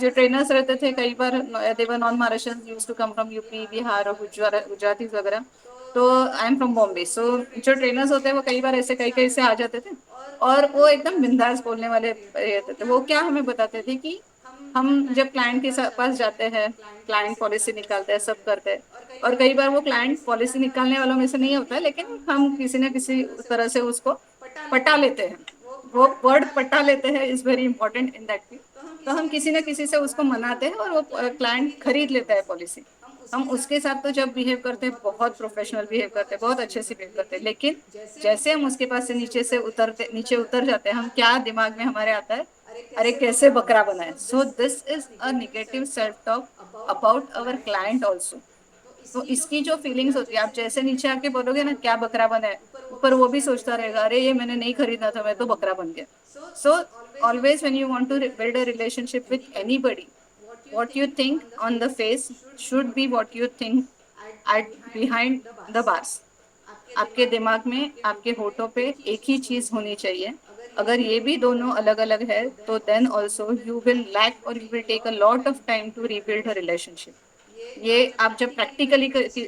जो ट्रेनर्स रहते थे कई बार they were non Maharashtrians used to come from UP Bihar और गुजराती वगैरह। तो I am from Bombay. So जो ट्रेनर्स होते हैं वो कई बार ऐसे कई कई से आ जाते थे, और वो एकदम बिंदास बोलने वाले रहते थे। वो क्या हमें बताते थे कि हम जब क्लाइंट के पास जाते हैं, क्लाइंट पॉलिसी निकालते हैं, सब करते हैं, और कई बार वो क्लाइंट पॉलिसी निकालने वालों में से नहीं होता है, लेकिन हम किसी न किसी तरह से उसको पटा लेते हैं। वो वर्ड पटा लेते हैं is very important in that field. तो हम किसी न किसी से उसको मनाते हैं, और वो क्लाइंट खरीद लेता है पॉलिसी। हम उसके साथ तो जब बिहेव करते हैं बहुत प्रोफेशनल बिहेव करते हैं, बहुत अच्छे से बिहेव करते हैं, लेकिन जैसे हम उसके पास से नीचे उतर जाते हैं, हम क्या दिमाग में हमारे आता है, अरे कैसे बकरा बनाए। सो this is a negative self talk about our client also. तो इसकी जो फीलिंग्स होती है, आप जैसे नीचे आके बोलोगे ना क्या बकरा बना है, ऊपर वो भी सोचता रहेगा, अरे ये मैंने नहीं खरीदा था, मैं तो बकरा बन गया। So always when you want to build a relationship with anybody, what you think on the face should be what you think at behind the bars. आपके दिमाग में, आपके होठों पे एक ही चीज होनी चाहिए। अगर ये भी दोनों अलग अलग है तो then also you will lack, और you will take a lot of time to rebuild a relationship. ये आप जब प्रैक्टिकली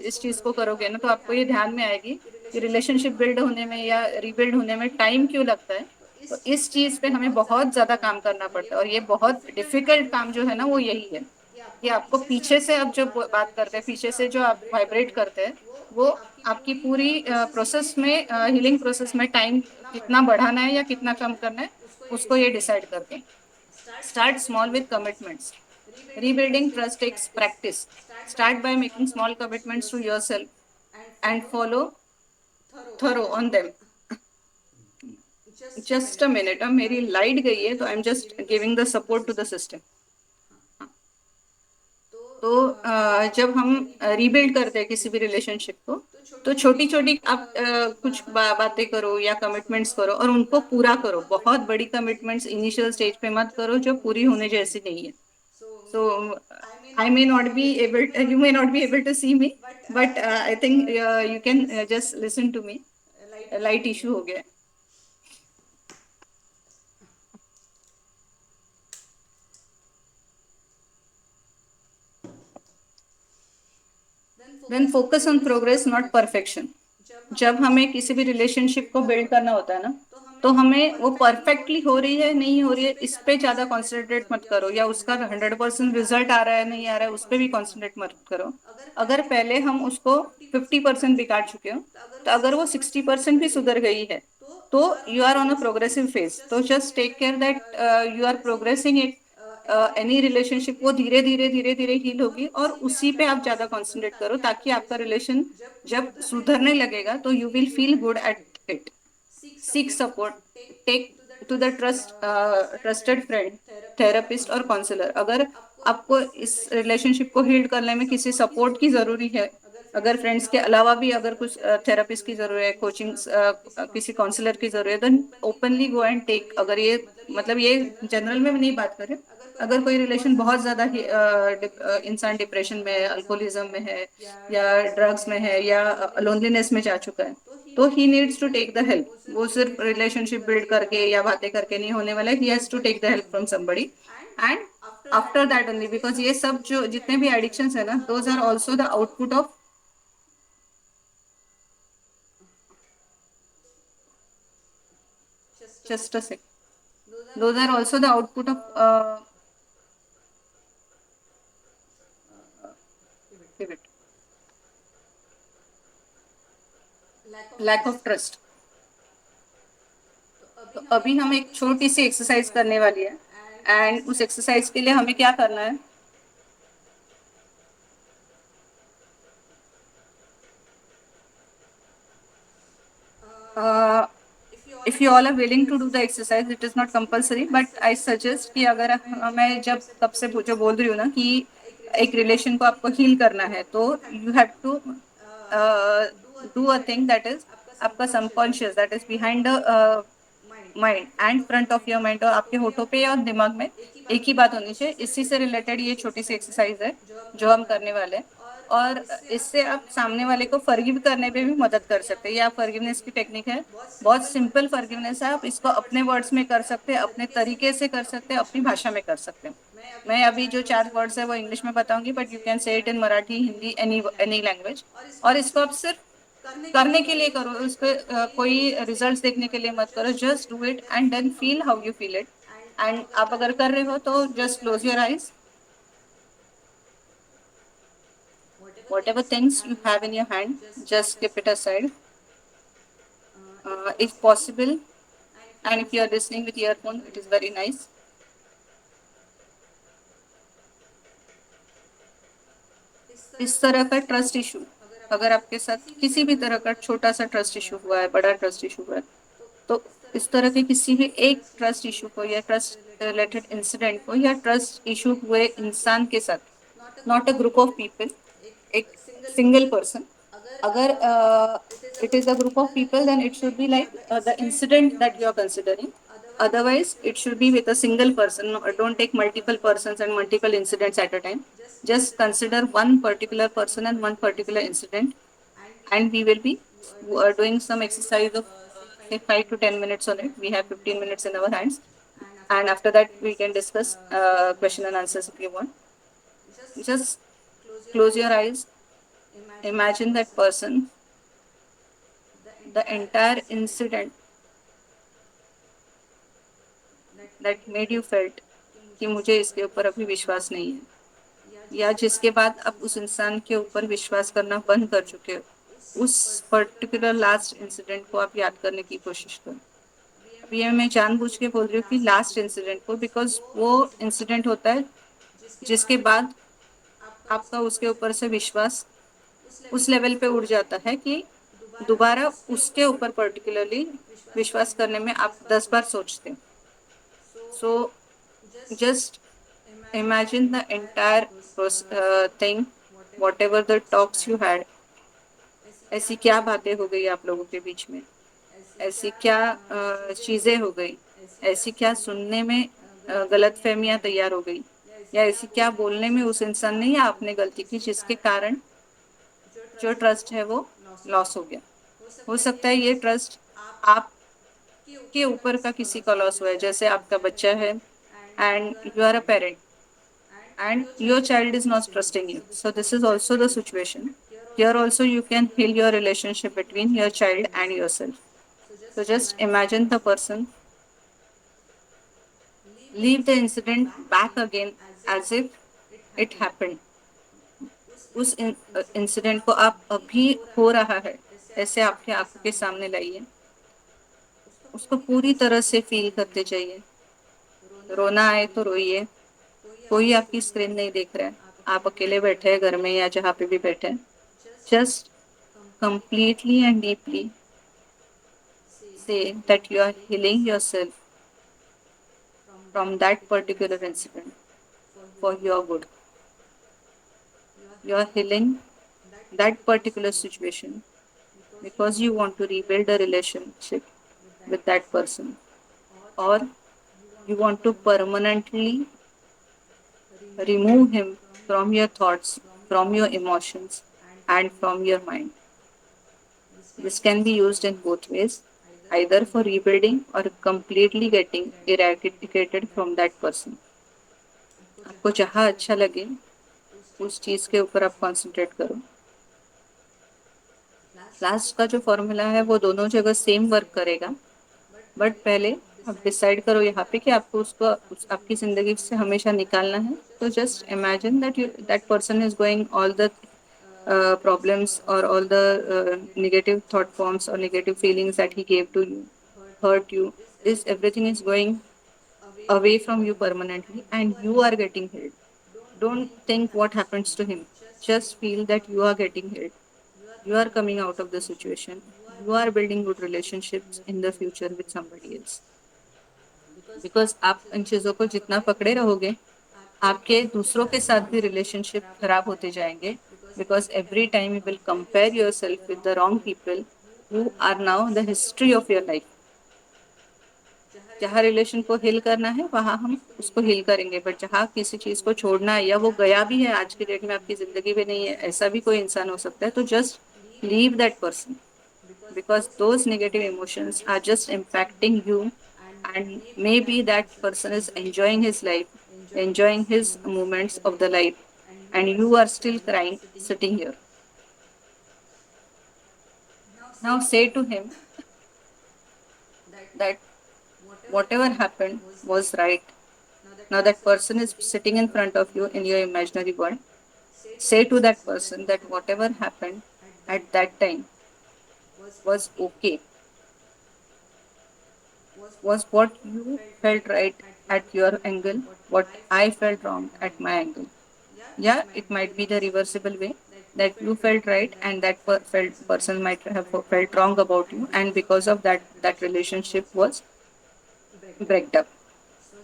इस चीज को करोगे ना, तो आपको ये ध्यान में आएगी कि रिलेशनशिप बिल्ड होने में या रिबिल्ड होने में टाइम क्यों लगता है। तो इस चीज पे हमें बहुत ज्यादा काम करना पड़ता है, और ये बहुत डिफिकल्ट काम जो है ना वो यही है कि आपको पीछे से, अब जो बात करते हैं पीछे से जो आप वाइब्रेट करते हैं, वो आपकी पूरी प्रोसेस में, हीलिंग प्रोसेस में टाइम कितना बढ़ाना है या कितना कम करना है, उसको ये डिसाइड करते हैं। Start small with commitments. Rebuilding trust takes practice. Start by making small commitments to yourself and follow thorough on them. Just a minute, अब मेरी लाइट गई है, तो I am just giving the support to the system. तो जब हम rebuild करते हैं किसी भी रिलेशनशिप को, तो छोटी छोटी आप कुछ बातें करो या कमिटमेंट्स करो और उनको पूरा करो। बहुत बड़ी कमिटमेंट्स इनिशियल स्टेज पे मत करो जो पूरी होने जैसी नहीं है। So I may not be able, you may not be able to see me, but I think you can just listen to me. Light issue हो गया है। Then focus on progress not perfection. जब हमें किसी भी relationship को build करना होता है ना, तो हमें वो परफेक्टली हो रही है नहीं हो रही है इस पे ज्यादा कॉन्सेंट्रेट मत करो, या उसका 100% रिजल्ट आ रहा है नहीं आ रहा है उस पे भी कॉन्सेंट्रेट मत करो। अगर पहले हम उसको 50% बिगाड़ चुके हो, तो अगर वो 60% भी सुधर गई है, तो you are on a progressive phase. तो just take care that you are progressing it. Any relationship वो धीरे धीरे धीरे धीरे हील होगी, और उसी पे आप ज्यादा कॉन्सेंट्रेट करो, ताकि आपका रिलेशन जब सुधरने लगेगा तो you will feel good at it. Seek support. Take to the trusted friend, therapist और काउंसलर। अगर आपको इस रिलेशनशिप को हील करने में किसी सपोर्ट की जरूरी है, अगर फ्रेंड्स के अलावा भी अगर कुछ थेरेपिस्ट की जरूरत है, कोचिंग किसी काउंसलर की जरूरत है, then openly go and take. अगर ये मतलब ये जनरल में नहीं बात करें, अगर कोई रिलेशन बहुत ज्यादा ही इंसान डिप्रेशन में है, अल्कोहलिज्म में है, या ड्रग्स में है, या लोनलीनेस में जा चुका है, तो he needs to take the help. वो सिर्फ रिलेशनशिप बिल्ड करके या बातें करके नहीं होने वाला है। He has to take the help from somebody, and after that only, because ये सब जो जितने भी एडिक्शंस है ना, those are also the output of, just a sec, those are also the output of pivot, lack of trust। तो अभी हम एक छोटी सी एक्सरसाइज करने वाली है, एंड उस एक्सरसाइज के लिए हमें क्या करना है, if you all are willing to do the exercise, it is not compulsory, but I suggest कि अगर मैं जब तब से जो बोल रही हूँ ना कि एक रिलेशन को आपको हील करना है, तो you have to do a thing that is आपका subconscious, that is behind the mind and front of your mind, और आपके होठों पे और दिमाग में एक ही बात होनी चाहिए। इसी से रिलेटेड ये छोटी सी एक्सरसाइज है जो हम करने वाले हैं, और इससे आप सामने वाले को फॉरगिव करने पे भी मदद कर सकते हैं। ये आप फॉरगिवनेस की टेक्निक है, बहुत सिंपल फॉरगिवनेस है। आप इसको अपने वर्ड्स में कर सकते हैं, अपने तरीके से कर सकते हैं, अपनी भाषा में कर सकते हैं। मैं अभी जो 4 वर्ड्स है वो इंग्लिश में बताऊंगी, but you can say it in Marathi, Hindi, any any language. और इसको आप सिर्फ करने के लिए करो, उस पर कोई रिजल्ट्स देखने के लिए मत करो। Just do it and then feel how you feel it. And आप अगर कर रहे हो तो just close your eyes. Whatever things you have in your hand, just keep it aside, if possible. And if you are listening with earphone, it is very nice. इस तरह का trust issue, अगर आपके साथ किसी भी तरह का छोटा सा ट्रस्ट इशू हुआ है, बड़ा ट्रस्ट इशू हुआ है, तो इस तरह के किसी भी एक ट्रस्ट इशू को, या ट्रस्ट रिलेटेड इंसिडेंट को, या ट्रस्ट इशू हुए इंसान के साथ, not a group of people, एक सिंगल पर्सन, अगर it is a group of people, then it should be like the incident that you are considering. Otherwise it should be with a single person. Don't take multiple persons and multiple incidents at a time. Just consider one particular person and one particular incident, and we will be doing some exercise of say 5 to 10 minutes on it. We have 15 minutes in our hands, and after that we can discuss question and answers if you want. Just Close your eyes. Imagine that person, the entire incident that made you felt कि मुझे इसके ऊपर अभी विश्वास नहीं है, या जिसके बाद आप उस इंसान के ऊपर विश्वास करना बंद कर चुके हो, उस पर्टिकुलर लास्ट इंसिडेंट को आप याद करने की कोशिश करो। अब ये मैं जानबूझ के बोल रही हूँ कि लास्ट इंसिडेंट को, बिकॉज वो इंसिडेंट होता है जिसके बाद आपका उसके ऊपर से विश्वास उस लेवल पे उड़ जाता है कि दोबारा उसके ऊपर पर्टिकुलरली विश्वास करने में आप 10 बार सोचते हैं। So just imagine the entire thing, whatever the talks you had, ऐसी क्या बातें हो गई आप लोगों के बीच में, ऐसी क्या चीजें हो गई, ऐसी क्या सुनने में गलत फहमियां तैयार हो गई, या ऐसी क्या बोलने में उस इंसान ने या आपने गलती की जिसके कारण जो ट्रस्ट है वो लॉस हो गया। हो सकता है ये ट्रस्ट आपके ऊपर का किसी का लॉस हुआ है, जैसे आपका बच्चा है and you are a parent and your child is not trusting you. So this is also the situation. Here also you can heal your relationship between your child and yourself. So just imagine the person, leave the incident back again as if it happened. उस incident को आप अभी हो रहा है ऐसे आपके आंखों के सामने लाइए, उसको पूरी तरह से फील करते जाइए। रोना आए तो रोइए, कोई आपकी स्क्रीन नहीं देख रहा है, आप अकेले बैठे हैं घर में या जहाँ पे भी बैठे हैं, just completely and deeply say that you are healing yourself from that particular incident for your good. You are healing that particular situation because you want to rebuild a relationship with that person, or you want to permanently remove him from your thoughts, from your emotions, and from your mind. This can be used in both ways, either for rebuilding or completely getting eradicated from that person. आपको जहाँ अच्छा लगे उस चीज के ऊपर आप concentrate करो। लास्ट का जो फॉर्मूला है वो दोनों जगह सेम वर्क करेगा, बट पहले आप डिसाइड करो यहाँ पे कि आपको उसको आपकी जिंदगी से हमेशा निकालना है। तो just imagine that that person is going all the problems or all the negative thought forms or negative feelings that he gave to you, hurt you, is everything is going away from you permanently and you are getting healed. Don't think what happens to him. Just feel that you are getting healed. You are coming out of the situation. You are building good relationships in the future with somebody else. Because आप इन चीजों को जितना पकड़े रहोगे आपके दूसरों के साथ भी रिलेशनशिप खराब होते जाएंगे, because every time you will compare yourself with the wrong people who are now the history of your life. जहाँ रिलेशन को हील करना है वहां हम उसको हील करेंगे, बट जहाँ किसी चीज को छोड़ना है या वो गया भी है आज की डेट में आपकी जिंदगी में नहीं है, ऐसा भी कोई इंसान हो सकता है, तो just leave that person because those negative emotions are just impacting you, and maybe that person is enjoying his life, enjoying his moments of the life, and you are still crying sitting here. Now say to him that whatever happened was right. Now that person is sitting in front of you in your imaginary world. Say to that person that whatever happened at that time was okay, was what you felt right at your angle, what I felt wrong at my angle. Yeah, it might be the reversible way that you felt right and that person might have felt wrong about you, and because of that, that relationship was breaked up.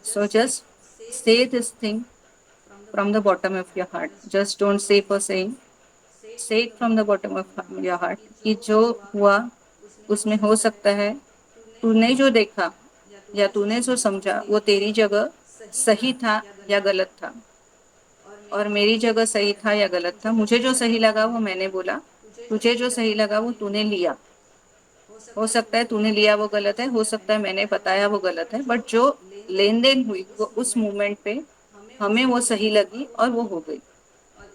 So just say this thing from the bottom of your heart. Just don't say for saying. Say it from the bottom of your heart कि जो हुआ उसमें हो सकता है तूने जो देखा या तूने जो समझा वो तेरी जगह सही था या गलत था, और मेरी जगह सही था या गलत था। मुझे जो सही लगा वो मैंने बोला, तुझे जो सही लगा वो तूने लिया। हो सकता है तूने लिया वो गलत है, हो सकता है मैंने बताया वो गलत है, बट जो लेन देन हुई वो उस मोमेंट पे हमें वो सही लगी और वो हो गई।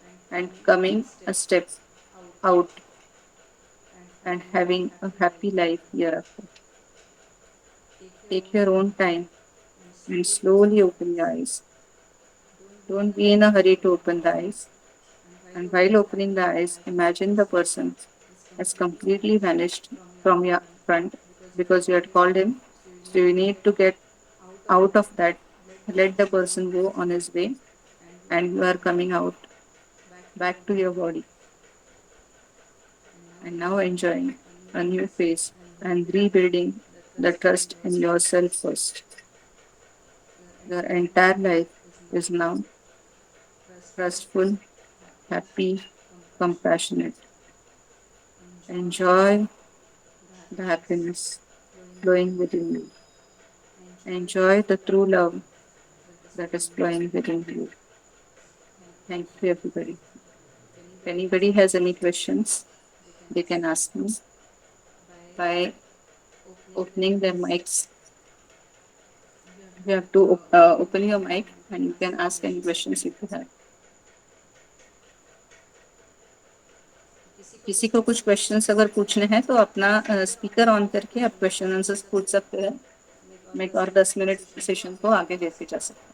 and and coming a coming a step step out out and and having a having a happy life happy life hereafter. hereafter. Take your Take own your time own time and and slowly open slowly your open eyes. your eyes. Don't be in Don't a be in hurry a to hurry open to the open the eyes. eyes. And while And while opening the opening the eyes, eyes, imagine the imagine the person person has has completely completely vanished vanished from your from your front front because you had because you called had him. called him. So you So need you to need get to get out of out that. of that. Let the Let the person go person on go his on way, his way, and you are and you are coming coming out out back to your back to your body. body. And now And now enjoying enjoying a new a new phase phase and and rebuilding rebuilding the the trust in yourself first. Your entire life is now trustful, happy, compassionate. Enjoy the happiness flowing within you. Enjoy the true love that is flowing within you. Thank you, everybody. If anybody has any questions, they can ask me by opening their mics. You have to open your mic and you can ask any questions if you have. किसी को कुछ questions अगर पूछने हैं तो अपना speaker on करके आप क्वेश्चन आंसर्स पूछ सकते हैं। मैं एक और 10 मिनट सेशन को आगे लेते जा सकते हैं।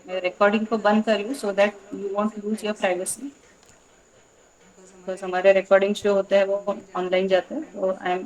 मैं रिकॉर्डिंग को बंद कर लूँ so that you want lose your privacy. Because हमारे रिकॉर्डिंग जो होते हैं वो ऑनलाइन जाते हैं तो आई एम